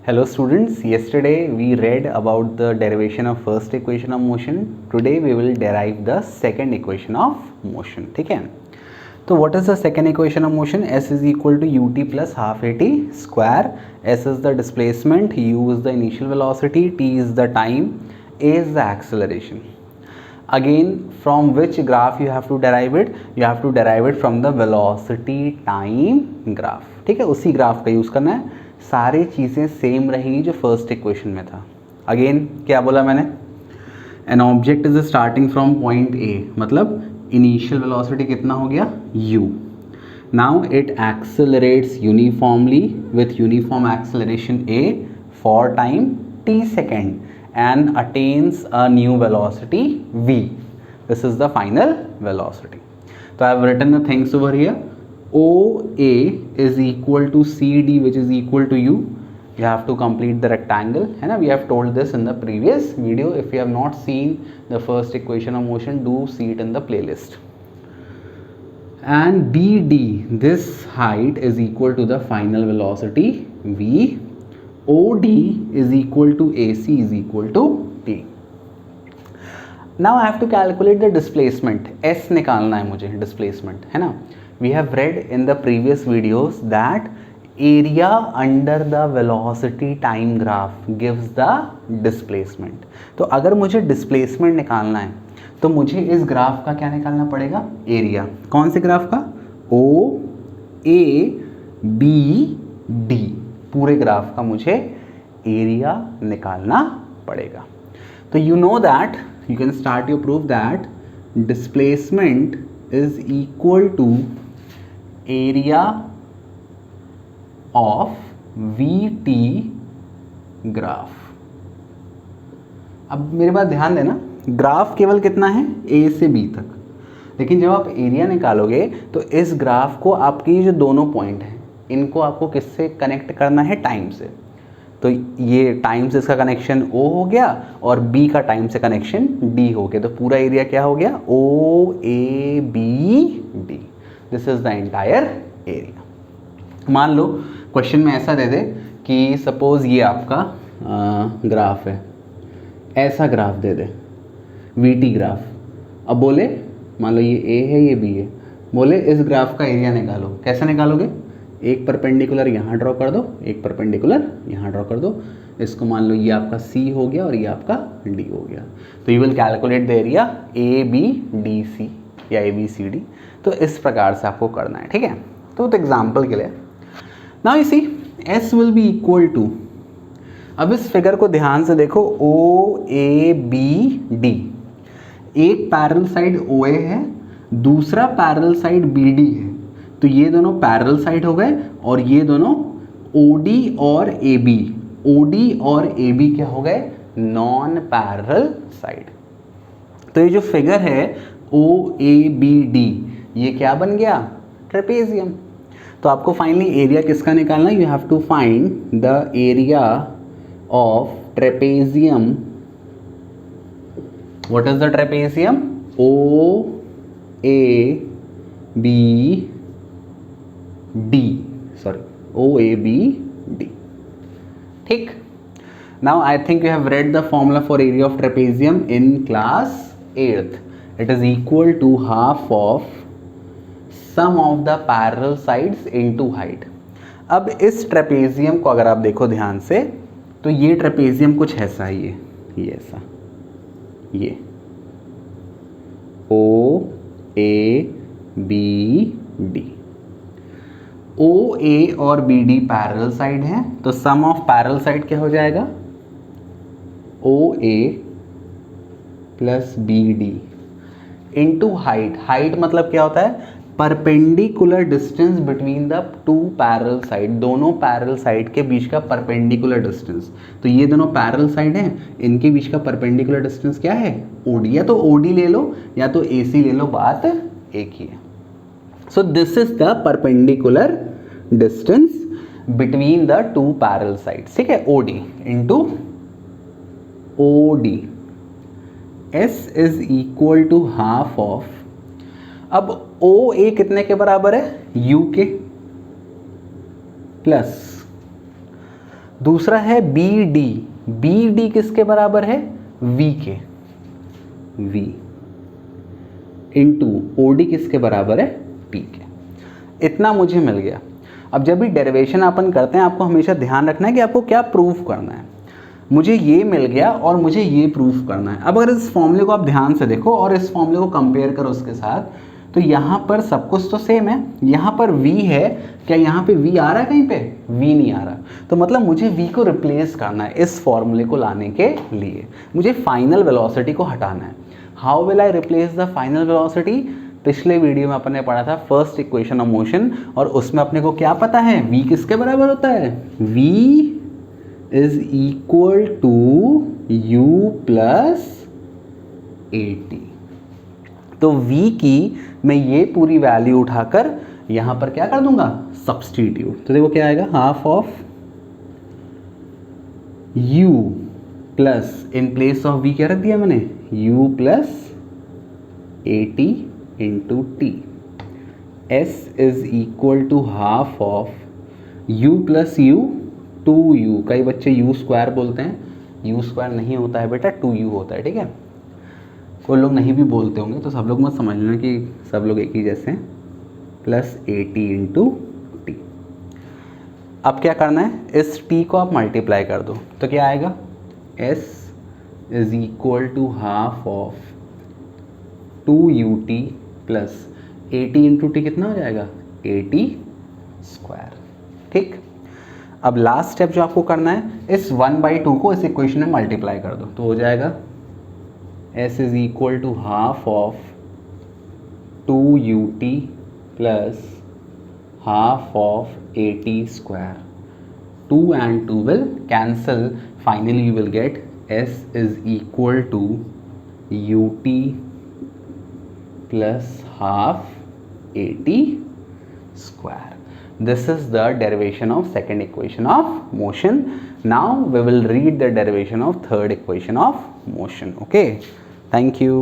Hello students, yesterday we read about the derivation of first equation of motion. Today we will derive the second equation of motion. ठीक है, तो what is the second equation of motion? S is equal to ut plus half at square. S is the displacement, u is the initial velocity, t is the time, a is the acceleration. Again, from which graph you have to derive it? You have to derive it from the velocity time graph. ठीक है, उसी graph का use करना है. सारी चीज़ें same रहेंगी जो फर्स्ट इक्वेशन में था. अगेन क्या बोला मैंने? An object is starting from point A, मतलब इनिशियल वेलोसिटी कितना हो गया? u. Now it accelerates uniformly with uniform acceleration a for time t second and attains a new velocity v. This is the final velocity. So I have written the things over here. OA is equal to CD, which is equal to u. You have to complete the rectangle, है ना? We have told this in the previous video. If you have not seen the first equation of motion, do see it in the playlist. And BD, this height is equal to the final velocity v. OD is equal to AC is equal to T. Now I have to calculate the displacement. S निकालना है मुझे, displacement, है ना? We have read in the previous videos that area under the velocity time graph gives the displacement. तो अगर मुझे displacement निकालना है तो मुझे इस ग्राफ का क्या निकालना पड़ेगा? एरिया. कौन से ग्राफ का? O A B D. पूरे ग्राफ का मुझे एरिया निकालना पड़ेगा. तो you know that you can start your proof that displacement is equal to area of V T graph. अब मेरे बात ध्यान देना, ग्राफ केवल कितना है? ए से बी तक, लेकिन जब आप एरिया निकालोगे तो इस ग्राफ को आपकी जो दोनों पॉइंट हैं इनको आपको किससे कनेक्ट करना है? टाइम से. तो ये टाइम से इसका कनेक्शन O हो गया और B का टाइम से कनेक्शन D हो गया. तो पूरा एरिया क्या हो गया? OABD. This is the entire area. मान लो क्वेश्चन में ऐसा दे दे कि सपोज ये आपका ग्राफ है, ऐसा ग्राफ दे दे, VT ग्राफ. अब बोले मान लो ये A है, ये B है, बोले इस ग्राफ का एरिया निकालो. कैसे निकालोगे? एक परपेंडिकुलर यहाँ ड्रॉ कर दो, एक परपेंडिकुलर यहाँ ड्रॉ कर दो. इसको मान लो ये आपका C हो गया और ये आपका D हो गया. तो you will calculate the area ABDC या ABCD. तो इस प्रकार से आपको करना है. ठीक है, तो एग्जाम्पल के लिए now you see S will be equal to, अब इस फिगर को ध्यान से देखो, OABD. एक पैरेलल साइड OA है, दूसरा पैरेलल साइड BD है. तो ये दोनों पैरेलल साइड हो गए और ये दोनों OD और AB. OD और AB क्या हो गए? Non parallel side. तो ये जो फिगर है OABD, ये क्या बन गया? ट्रेपेजियम. तो आपको फाइनली एरिया किसका निकालना है? You have to find the area of trapezium. What is the trapezium? OABD. ठीक. Now I think you have read the formula for area of trapezium in class 8th. It is equal to half of sum of the parallel sides into height. अब इस trapezium को अगर आप देखो ध्यान से तो ये ट्रेपेजियम कुछ ऐसा ही है, ये ऐसा, ये OABD. OA और BD पैरेलल साइड है, तो सम ऑफ पैरेलल साइड क्या हो जाएगा? OA plus BD into height. Height मतलब क्या होता है? Perpendicular distance between the two parallel side. दोनों पैरेलल साइड के बीच का परपेंडिकुलर डिस्टेंस. तो ये दोनों पैरेलल साइड हैं, इनके बीच का परपेंडिकुलर डिस्टेंस क्या है? OD. या तो OD ले लो या तो AC ले लो, बात एक ही है. So this is the perpendicular distance between the two parallel sides. ठीक है, OD into OD. S is equal to half of, अब OA कितने के बराबर है? U के प्लस दूसरा है बी डी, बी डी किसके बराबर है, v के, v इंटू ओ डी किसके बराबर है, t के। इतना मुझे मिल गया। अब जब भी डेरिवेशन अपन करते हैं आपको हमेशा ध्यान रखना है कि आपको क्या प्रूफ करना है। मुझे ये मिल गया और मुझे ये प्रूफ करना है। अब अगर इस फॉर्मूले को आप ध्यान से देखो और इस फॉर्मूले को कंपेयर करो उसके साथ, तो यहाँ पर सब कुछ तो सेम है। यहाँ पर v है, क्या यहाँ पे v आ रहा है कहीं पे, v नहीं आ रहा, तो मतलब मुझे v को रिप्लेस करना है इस फॉर्मूले को लाने के लिए। मुझे फाइनल वेलोसिटी को हटाना है। How will I replace the final velocity? पिछले वीडियो में अपन ने पढ़ा था फर्स्ट इक्वेशन ऑफ मोशन, और उसमें अपने को क्या पता है, v किसके बराबर होता है, v is equal to u plus at। तो v की मैं ये पूरी वैल्यू उठाकर यहाँ पर क्या कर दूंगा, सब्स्टिट्यूट। तो देखो क्या आएगा, half of u plus, in place of v क्या रख दिया मैंने, u plus at into T. s is equal to half of u plus u, 2u, कई बच्चे u स्क्वायर बोलते हैं, u स्क्वायर नहीं होता है बेटा, 2u होता है, ठीक है। कोई लोग नहीं भी बोलते होंगे तो सब लोग मत समझ लेना कि सब लोग एक ही जैसे हैं, प्लस at इंटू टी। अब क्या करना है, इस t को आप मल्टीप्लाई कर दो, तो क्या आएगा, s is equal to half of 2ut plus at into T कितना हो जाएगा, at स्क्वायर, ठीक। अब लास्ट स्टेप जो आपको करना है, इस 1/2 को इस इक्वेशन में मल्टीप्लाई कर दो, तो हो जाएगा s is equal to half of 2ut plus half of at square. 2 and 2 will cancel, finally you will get s is equal to ut plus half at square. This is the derivation of second equation of motion. Now we will read the derivation of third equation of motion. Okay, thank you.